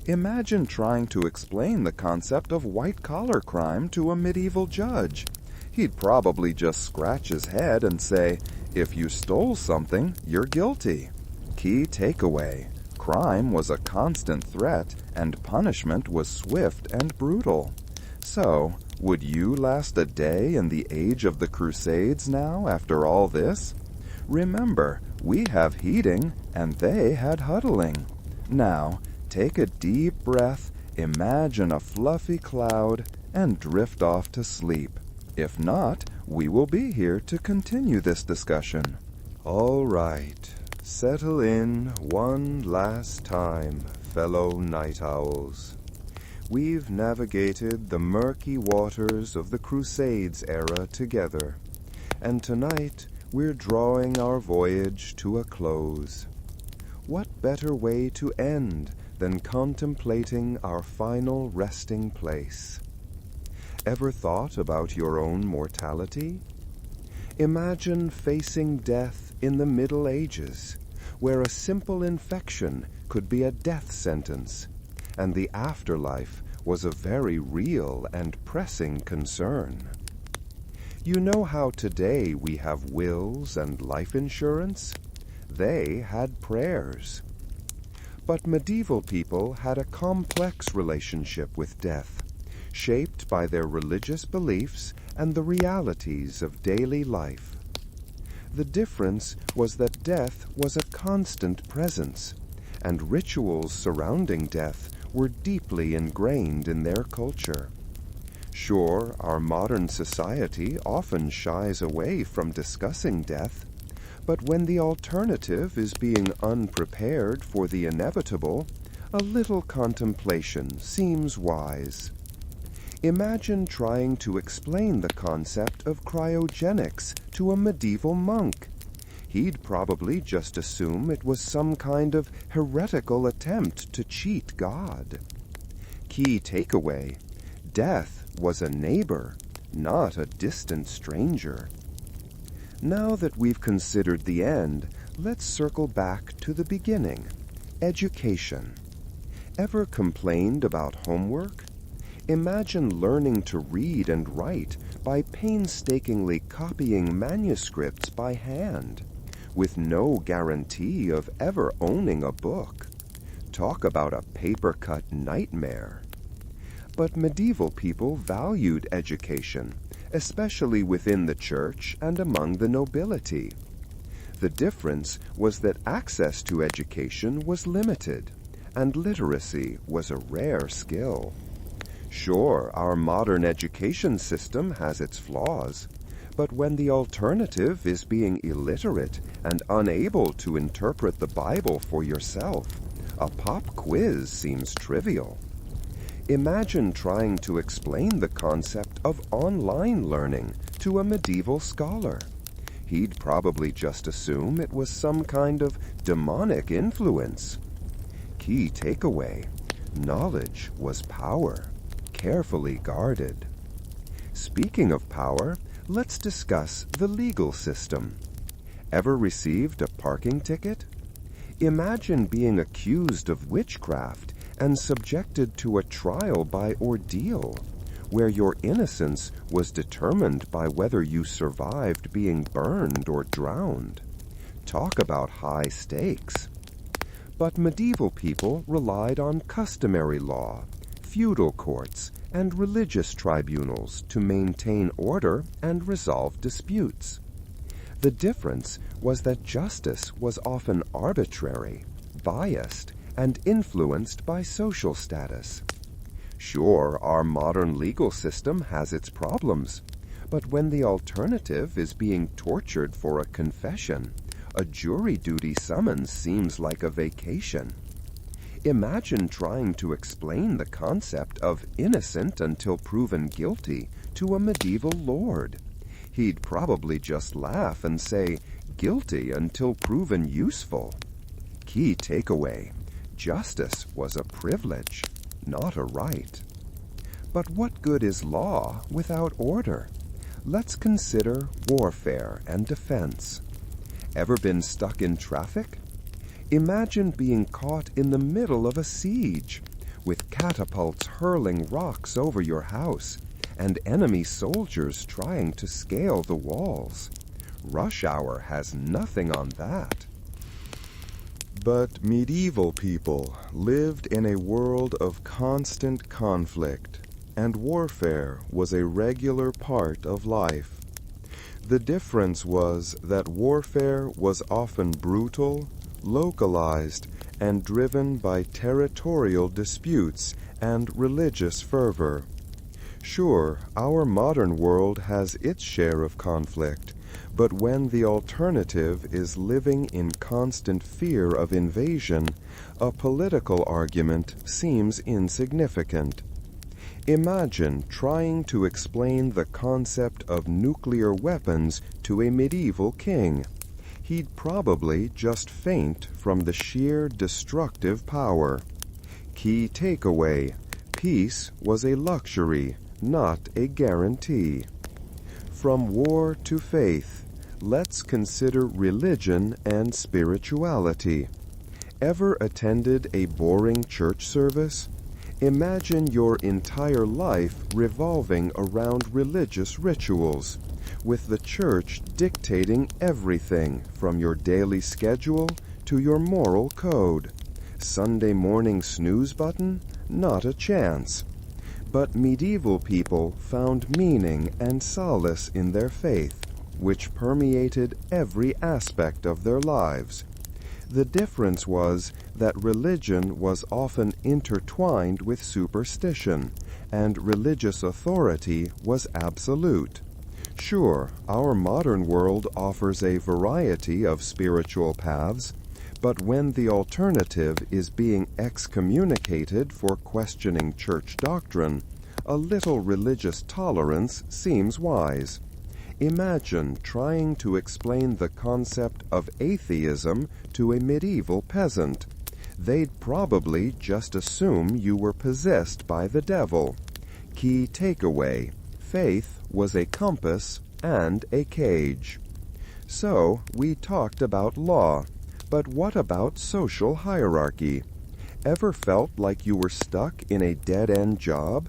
Imagine trying to explain the concept of white-collar crime to a medieval judge. He'd probably just scratch his head and say, "If you stole something, you're guilty." Key takeaway: crime was a constant threat, and punishment was swift and brutal. So, would you last a day in the age of the Crusades now after all this? Remember, we have heating, and they had huddling. Now, take a deep breath, imagine a fluffy cloud, and drift off to sleep. If not, we will be here to continue this discussion. All right, settle in one last time, fellow night owls. We've navigated the murky waters of the Crusades era together, and tonight we're drawing our voyage to a close. What better way to end than contemplating our final resting place? Ever thought about your own mortality? Imagine facing death in the Middle Ages, where a simple infection could be a death sentence, and the afterlife was a very real and pressing concern. You know how today we have wills and life insurance? They had prayers. But medieval people had a complex relationship with death, shaped by their religious beliefs and the realities of daily life. The difference was that death was a constant presence, and rituals surrounding death were deeply ingrained in their culture. Sure, our modern society often shies away from discussing death, but when the alternative is being unprepared for the inevitable, a little contemplation seems wise. Imagine trying to explain the concept of cryogenics to a medieval monk. He'd probably just assume it was some kind of heretical attempt to cheat God. Key takeaway: death was a neighbor, not a distant stranger. Now that we've considered the end, let's circle back to the beginning. Education. Ever complained about homework? Imagine learning to read and write by painstakingly copying manuscripts by hand, with no guarantee of ever owning a book. Talk about a paper-cut nightmare. But medieval people valued education, especially within the church and among the nobility. The difference was that access to education was limited, and literacy was a rare skill. Sure, our modern education system has its flaws, but when the alternative is being illiterate and unable to interpret the Bible for yourself, a pop quiz seems trivial. Imagine trying to explain the concept of online learning to a medieval scholar. He'd probably just assume it was some kind of demonic influence. Key takeaway: knowledge was power, carefully guarded. Speaking of power, let's discuss the legal system. Ever received a parking ticket? Imagine being accused of witchcraft and subjected to a trial by ordeal, where your innocence was determined by whether you survived being burned or drowned. Talk about high stakes. But medieval people relied on customary law, feudal courts, and religious tribunals to maintain order and resolve disputes. The difference was that justice was often arbitrary, biased, and influenced by social status. Sure, our modern legal system has its problems, but when the alternative is being tortured for a confession, a jury duty summons seems like a vacation. Imagine trying to explain the concept of innocent until proven guilty to a medieval lord. He'd probably just laugh and say, "Guilty until proven useful." Key takeaway: justice was a privilege, not a right. But what good is law without order? Let's consider warfare and defense. Ever been stuck in traffic? Imagine being caught in the middle of a siege, with catapults hurling rocks over your house and enemy soldiers trying to scale the walls. Rush hour has nothing on that. But medieval people lived in a world of constant conflict, and warfare was a regular part of life. The difference was that warfare was often brutal, localized, and driven by territorial disputes and religious fervor. Sure, our modern world has its share of conflict, but when the alternative is living in constant fear of invasion, a political argument seems insignificant. Imagine trying to explain the concept of nuclear weapons to a medieval king. He'd probably just faint from the sheer destructive power. Key takeaway: peace was a luxury, not a guarantee. From war to faith, let's consider religion and spirituality. Ever attended a boring church service? Imagine your entire life revolving around religious rituals, with the church dictating everything from your daily schedule to your moral code. Sunday morning snooze button? Not a chance. But medieval people found meaning and solace in their faith, which permeated every aspect of their lives. The difference was that religion was often intertwined with superstition, and religious authority was absolute. Sure, our modern world offers a variety of spiritual paths, but when the alternative is being excommunicated for questioning church doctrine, a little religious tolerance seems wise. Imagine trying to explain the concept of atheism to a medieval peasant. They'd probably just assume you were possessed by the devil. Key takeaway: faith was a compass and a cage. So, we talked about law, but what about social hierarchy? Ever felt like you were stuck in a dead-end job?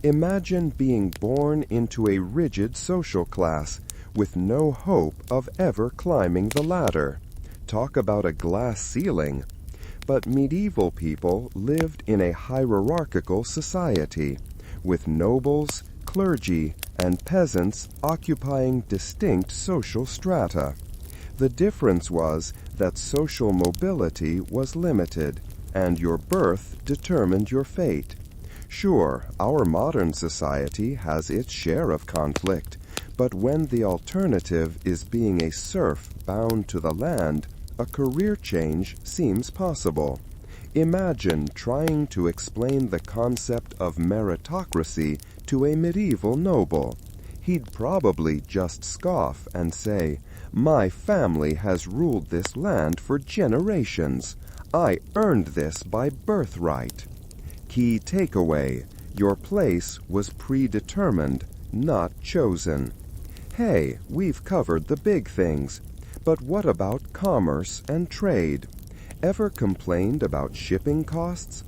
Imagine being born into a rigid social class with no hope of ever climbing the ladder. Talk about a glass ceiling. But medieval people lived in a hierarchical society, with nobles, clergy, and peasants occupying distinct social strata. The difference was that social mobility was limited, and your birth determined your fate. Sure, our modern society has its share of conflict, but when the alternative is being a serf bound to the land, a career change seems possible. Imagine trying to explain the concept of meritocracy to a medieval noble. He'd probably just scoff and say, "My family has ruled this land for generations. I earned this by birthright." Key takeaway: your place was predetermined, not chosen. Hey, we've covered the big things, but what about commerce and trade? Ever complained about shipping costs?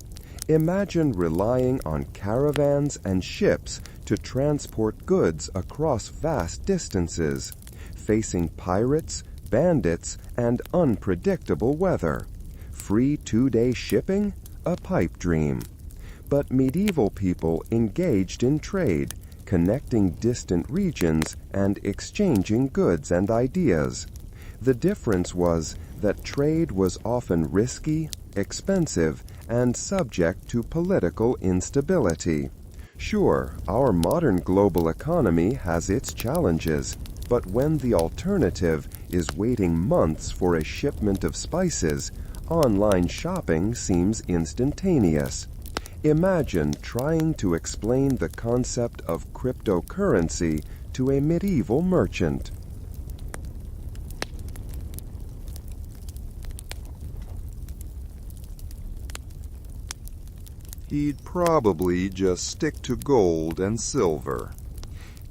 Imagine relying on caravans and ships to transport goods across vast distances, facing pirates, bandits, and unpredictable weather. Free 2-day shipping? A pipe dream. But medieval people engaged in trade, connecting distant regions and exchanging goods and ideas. The difference was that trade was often risky, expensive, and subject to political instability. Sure, our modern global economy has its challenges, but when the alternative is waiting months for a shipment of spices, online shopping seems instantaneous. Imagine trying to explain the concept of cryptocurrency to a medieval merchant. He'd probably just stick to gold and silver.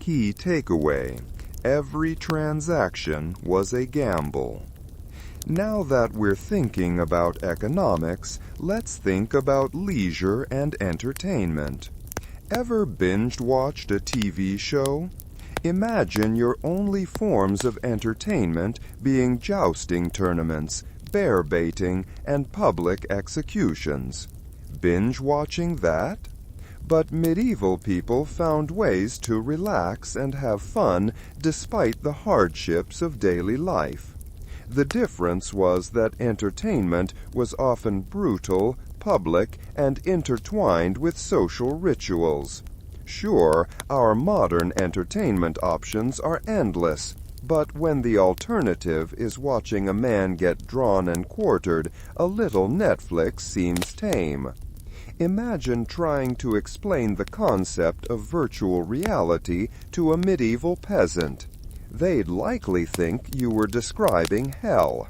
Key takeaway: every transaction was a gamble. Now that we're thinking about economics, let's think about leisure and entertainment. Ever binge-watched a TV show? Imagine your only forms of entertainment being jousting tournaments, bear baiting, and public executions. Binge-watching that? But medieval people found ways to relax and have fun despite the hardships of daily life. The difference was that entertainment was often brutal, public, and intertwined with social rituals. Sure, our modern entertainment options are endless, but when the alternative is watching a man get drawn and quartered, a little Netflix seems tame. Imagine trying to explain the concept of virtual reality to a medieval peasant. They'd likely think you were describing hell.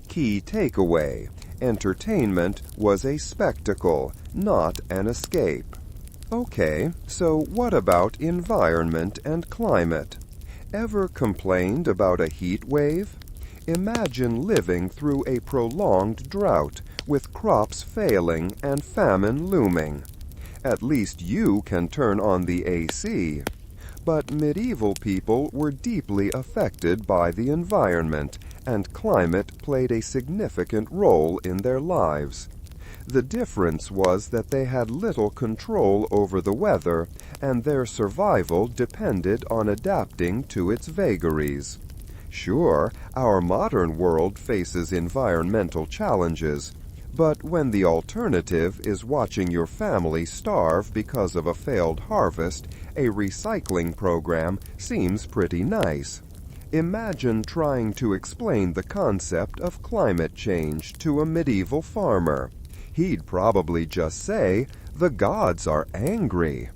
Key takeaway: entertainment was a spectacle, not an escape. Okay, so what about environment and climate? Ever complained about a heat wave? Imagine living through a prolonged drought, with crops failing and famine looming. At least you can turn on the AC. But medieval people were deeply affected by the environment, and climate played a significant role in their lives. The difference was that they had little control over the weather, and their survival depended on adapting to its vagaries. Sure, our modern world faces environmental challenges, but when the alternative is watching your family starve because of a failed harvest, a recycling program seems pretty nice. Imagine trying to explain the concept of climate change to a medieval farmer. He'd probably just say, "The gods are angry."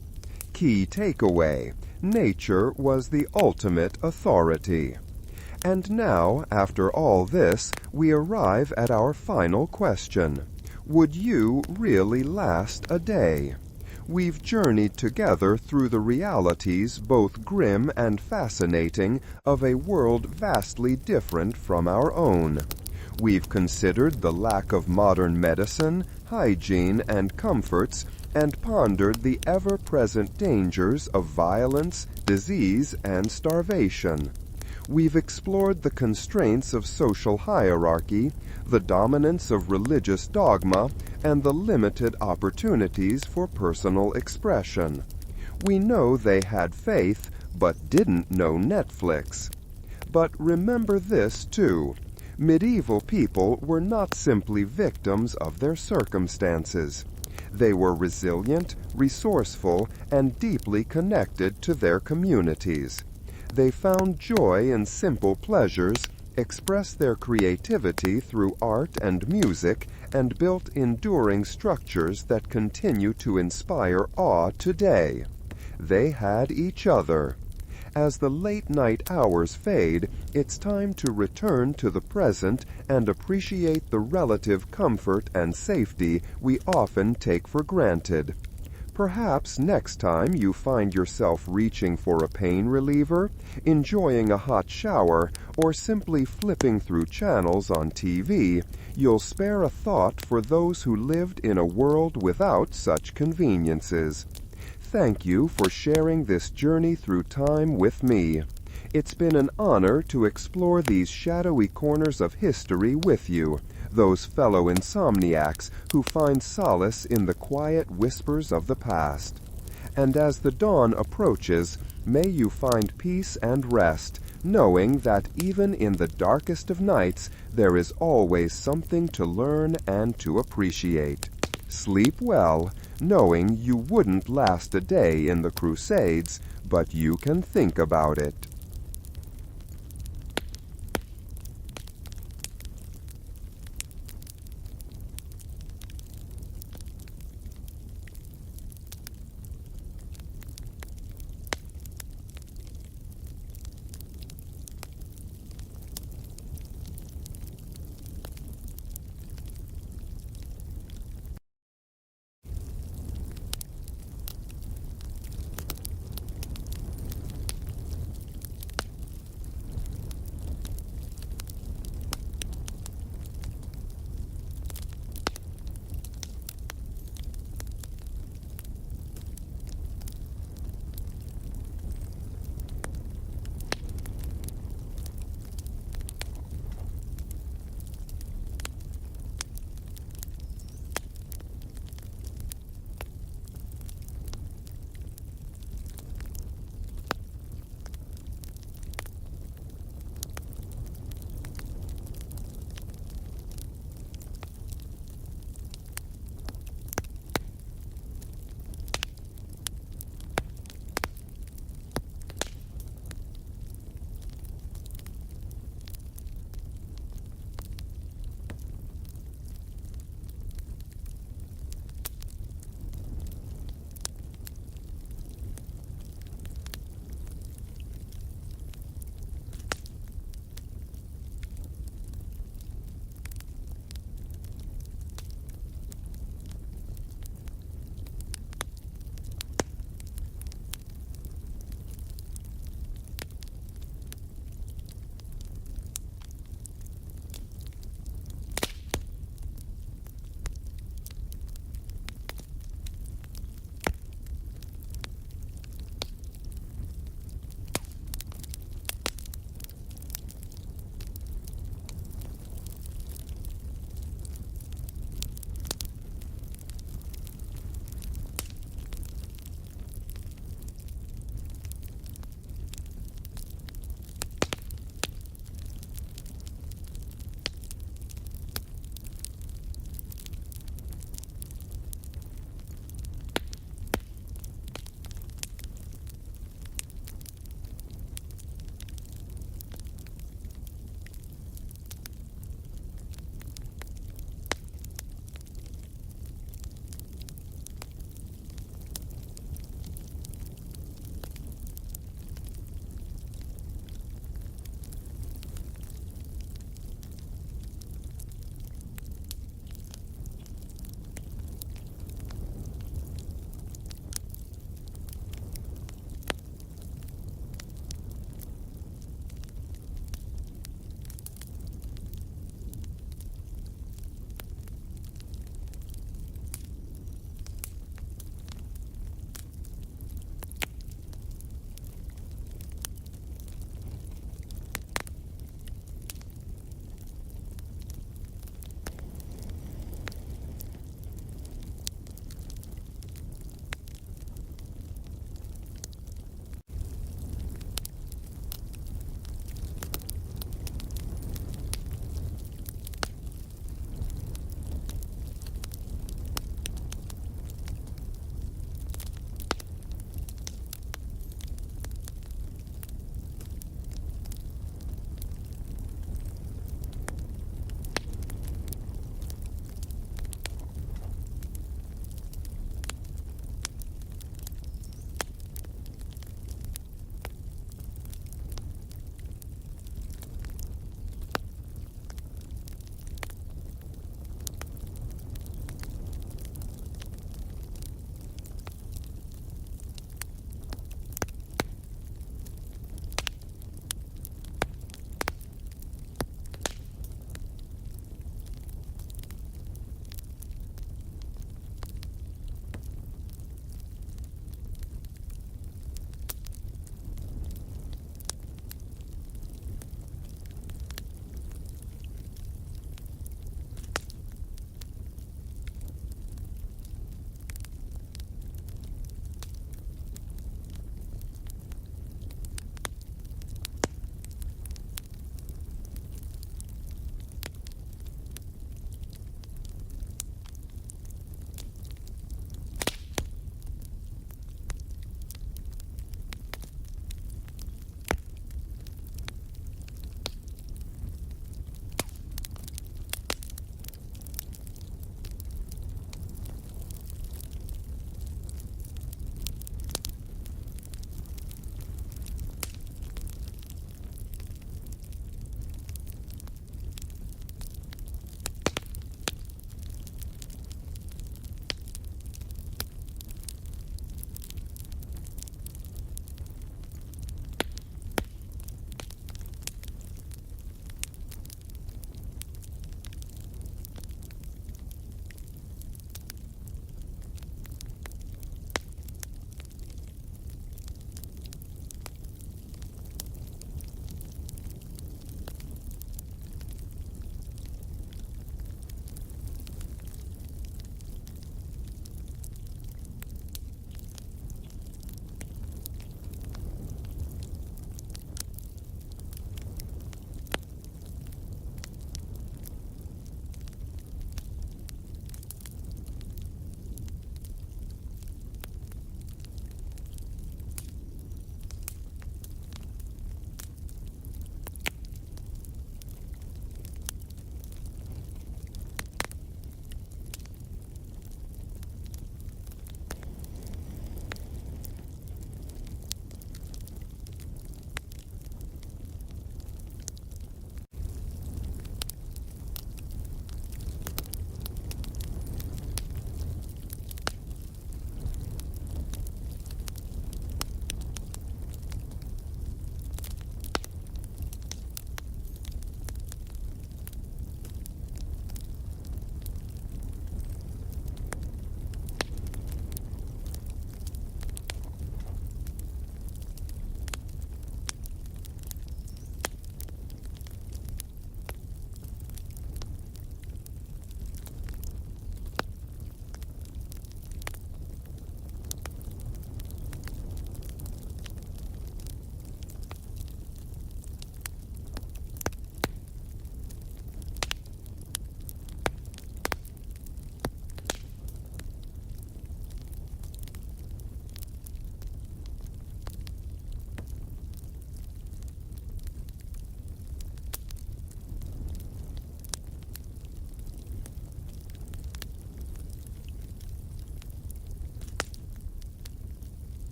Key takeaway: nature was the ultimate authority. And now, after all this, we arrive at our final question. Would you really last a day? We've journeyed together through the realities, both grim and fascinating, of a world vastly different from our own. We've considered the lack of modern medicine, hygiene, and comforts, and pondered the ever-present dangers of violence, disease, and starvation. We've explored the constraints of social hierarchy, the dominance of religious dogma, and the limited opportunities for personal expression. We know they had faith, but didn't know Netflix. But remember this, too. Medieval people were not simply victims of their circumstances. They were resilient, resourceful, and deeply connected to their communities. They found joy in simple pleasures, expressed their creativity through art and music, and built enduring structures that continue to inspire awe today. They had each other. As the late-night hours fade, it's time to return to the present and appreciate the relative comfort and safety we often take for granted. Perhaps next time you find yourself reaching for a pain reliever, enjoying a hot shower, or simply flipping through channels on TV, you'll spare a thought for those who lived in a world without such conveniences. Thank you for sharing this journey through time with me. It's been an honor to explore these shadowy corners of history with you, those fellow insomniacs who find solace in the quiet whispers of the past. And as the dawn approaches, may you find peace and rest, knowing that even in the darkest of nights, there is always something to learn and to appreciate. Sleep well, knowing you wouldn't last a day in the Crusades, but you can think about it.